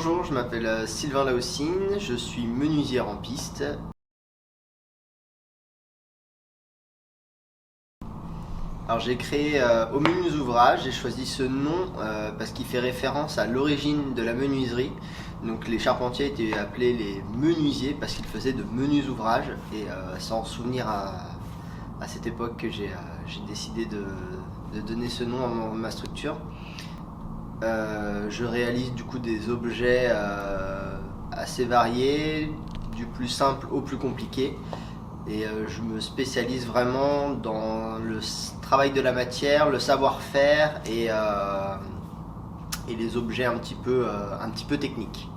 Bonjour, je m'appelle Sylvain Laossine, je suis menuisier rampiste. Alors j'ai créé Aux Menus Ouvrages, j'ai choisi ce nom parce qu'il fait référence à l'origine de la menuiserie. Donc les charpentiers étaient appelés les menuisiers parce qu'ils faisaient de menus ouvrages et c'est en souvenir à cette époque que j'ai décidé de donner ce nom à ma structure. Je réalise du coup des objets assez variés, du plus simple au plus compliqué. Et je me spécialise vraiment dans le travail de la matière, le savoir-faire et les objets un petit peu techniques.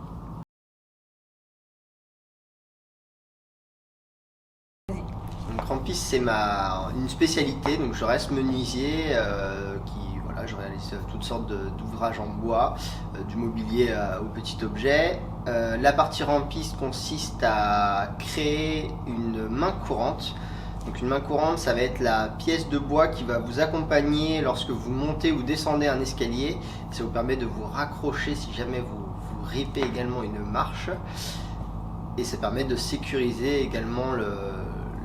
Donc rampiste c'est une spécialité, donc je reste menuisier je réalise toutes sortes d'ouvrages en bois, du mobilier aux petits objets. La partie rampiste consiste à créer une main courante. Donc une main courante, ça va être la pièce de bois qui va vous accompagner lorsque vous montez ou descendez un escalier. Ça vous permet de vous raccrocher si jamais vous ripez également une marche. Et ça permet de sécuriser également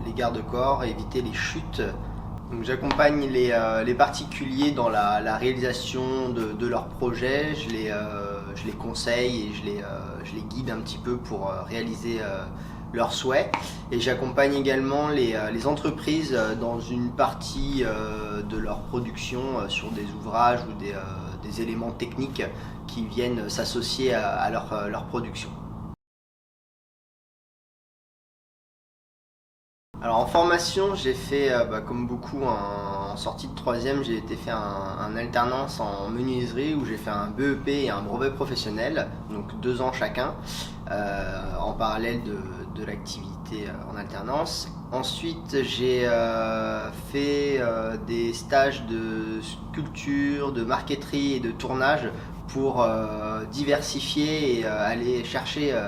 les garde-corps, éviter les chutes. J'accompagne les particuliers dans la réalisation de leurs projets, je les conseille et je les guide un petit peu pour réaliser leurs souhaits. Et j'accompagne également les entreprises dans une partie de leur production sur des ouvrages ou des éléments techniques qui viennent s'associer à leur production. Alors en formation, j'ai fait, comme beaucoup en sortie de 3e, j'ai été faire un alternance en menuiserie où j'ai fait un BEP et un brevet professionnel, donc 2 ans chacun, en parallèle de l'activité en alternance. Ensuite, j'ai fait des stages de sculpture, de marqueterie et de tournage pour diversifier et aller chercher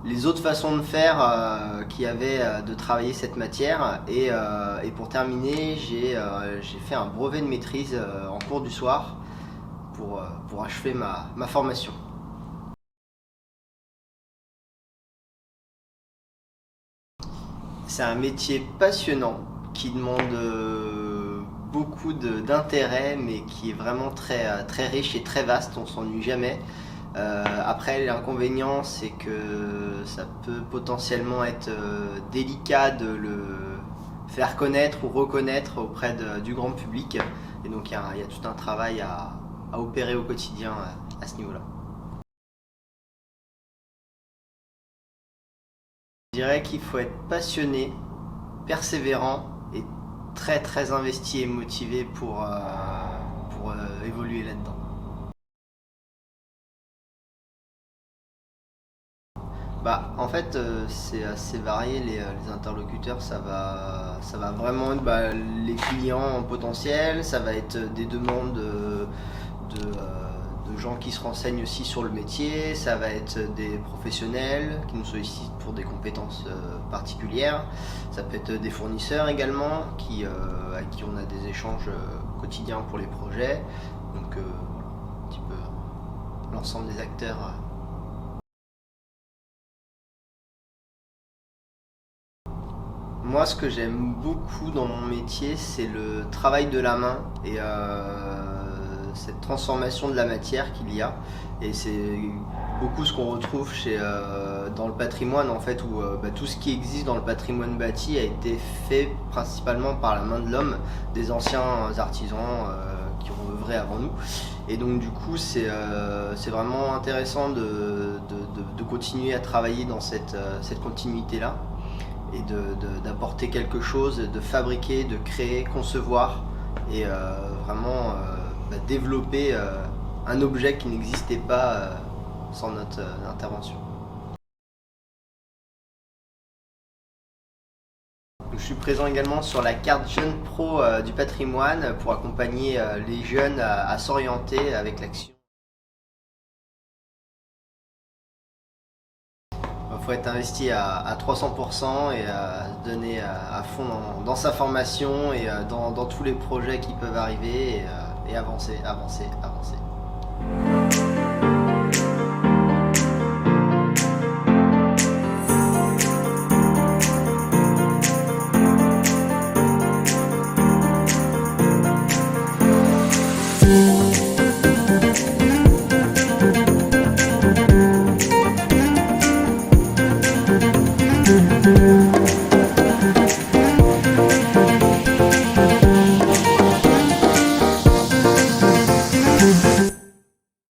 les autres façons de faire qu'il y avait de travailler cette matière. Et pour terminer, j'ai fait un brevet de maîtrise en cours du soir pour achever ma formation. C'est un métier passionnant qui demande beaucoup d'intérêt mais qui est vraiment très riche et très vaste, on s'ennuie jamais. Après, l'inconvénient, c'est que ça peut potentiellement être délicat de le faire connaître ou reconnaître auprès du grand public. Et donc, il y a tout un travail à opérer au quotidien à ce niveau-là. Je dirais qu'il faut être passionné, persévérant et très investi et motivé pour évoluer là-dedans. En fait, c'est assez varié les interlocuteurs, ça va vraiment être les clients potentiels, ça va être des demandes de gens qui se renseignent aussi sur le métier, ça va être des professionnels qui nous sollicitent pour des compétences particulières, ça peut être des fournisseurs également avec qui on a des échanges quotidiens pour les projets, donc un petit peu l'ensemble des acteurs. Moi, ce que j'aime beaucoup dans mon métier, c'est le travail de la main et cette transformation de la matière qu'il y a. Et c'est beaucoup ce qu'on retrouve dans le patrimoine, en fait, où tout ce qui existe dans le patrimoine bâti a été fait principalement par la main de l'homme, des anciens artisans qui ont œuvré avant nous. Et donc du coup, c'est vraiment intéressant de continuer à travailler dans cette continuité-là. Et d'apporter quelque chose, de fabriquer, de créer, concevoir et vraiment développer un objet qui n'existait pas sans notre intervention. Je suis présent également sur la carte Jeune Pro du patrimoine pour accompagner les jeunes à s'orienter avec l'action. Il faut être investi à 300% et se donner à fond dans sa formation et dans tous les projets qui peuvent arriver et avancer. Thank you.